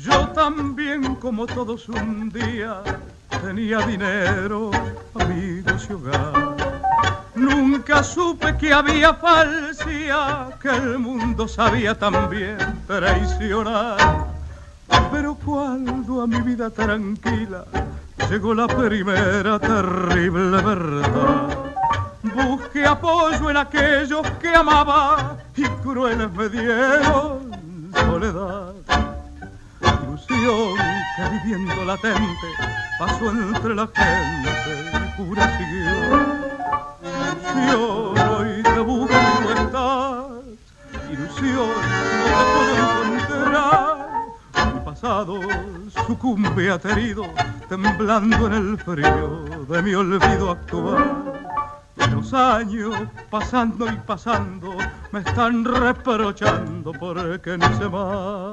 Yo también, como todos un día, tenía dinero, amigos y hogar. Nunca supe que había falsía, que el mundo sabía también traicionar. Pero cuando a mi vida tranquila llegó la primera terrible verdad, busqué apoyo en aquellos que amaba y crueles me dieron soledad. Ilusión que viviendo latente pasó entre la gente y pura siguió. Ilusión, hoy te busco y no estás. Ilusión, no te puedo encontrar. Mi pasado sucumbe aterido, temblando en el frío de mi olvido actual. Los años pasando y pasando me están reprochando porque no sé más.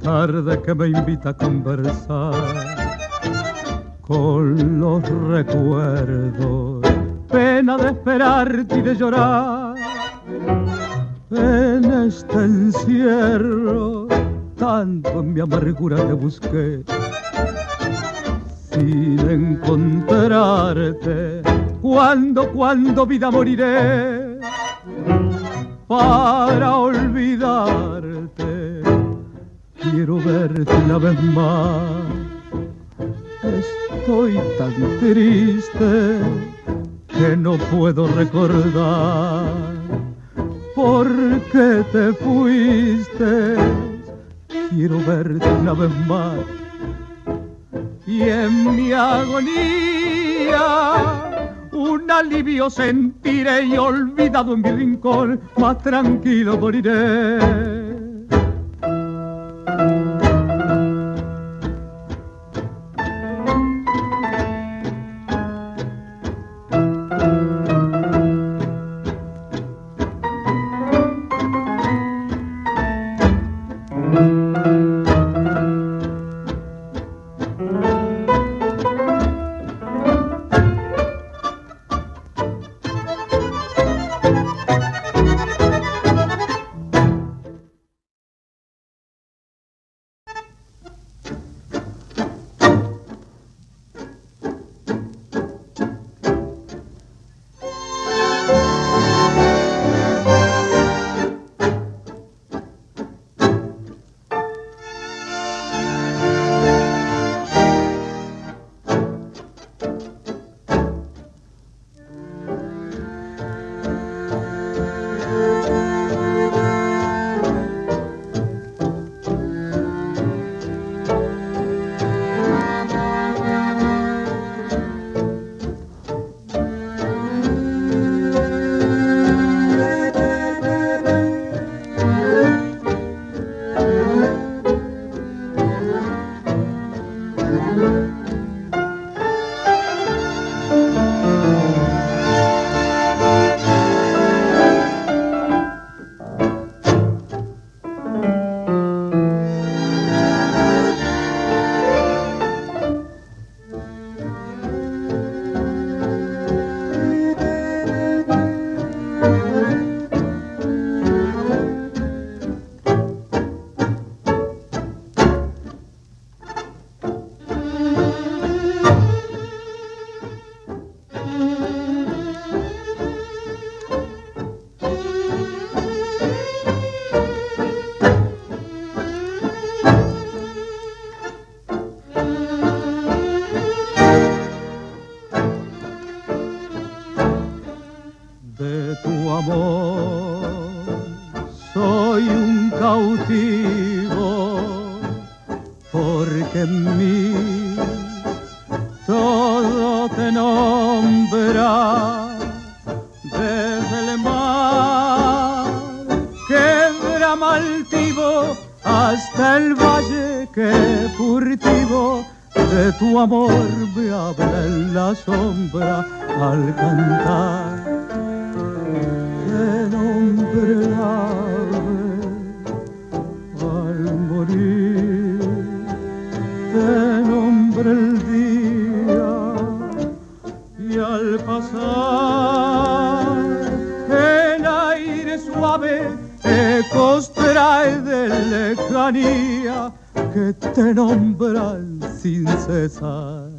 Tarde que me invita a conversar con los recuerdos, pena de esperarte y de llorar en este encierro. Tanto en mi amargura te busqué sin encontrarte. ¿Cuándo vida moriré para olvidarte? Quiero verte una vez más. Estoy tan triste que no puedo recordar por qué te fuiste. Quiero verte una vez más y en mi agonía un alivio sentiré y olvidado en mi rincón más tranquilo moriré. un cautivo, porque en mí todo te nombra, desde el mar que brama altivo hasta el valle que furtivo de tu amor me habla en la sombra al cantar. Te nombre el ave al morir, te nombre el día y al pasar el aire suave ecos trae de lejanía que te nombran sin cesar.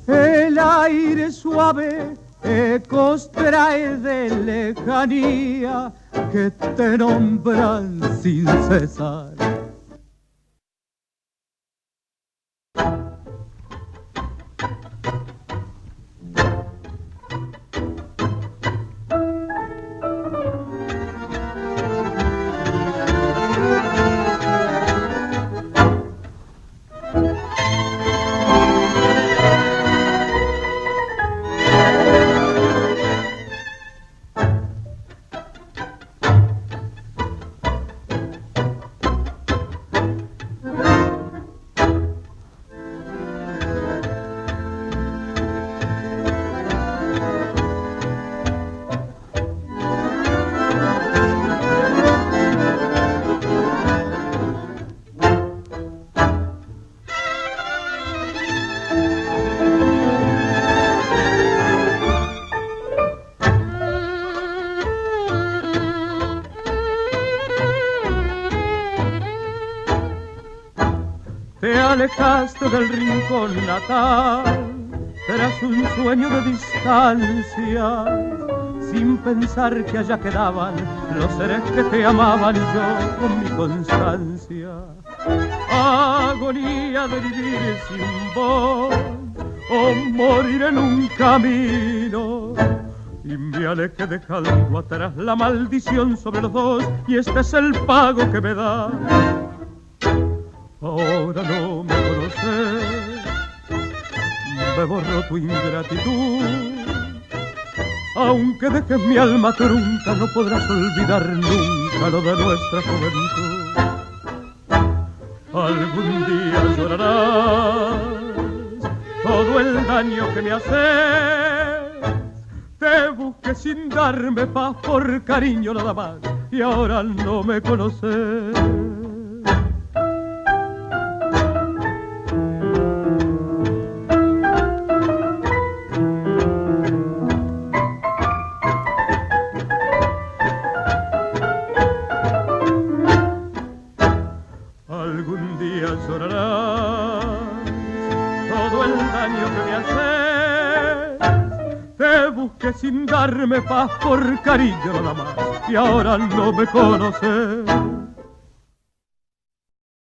El aire suave ecos trae de lejanía que te nombran sin cesar. Te alejaste del rincón natal tras un sueño de distancia, sin pensar que allá quedaban los seres que te amaban y yo con mi constancia. Agonía de vivir sin vos o morir en un camino, y me alejé dejando atrás la maldición sobre los dos, y este es el pago que me da. Ahora no me conoces, me borró tu ingratitud. Aunque dejes mi alma trunca, no podrás olvidar nunca lo de nuestra juventud. Algún día llorarás todo el daño que me haces. Te busqué sin darme paz por cariño nada más, y ahora no me conoces. Algún día llorarás todo el daño que me haces. Te busqué sin darme paz por cariño nada más, y ahora no me conoces.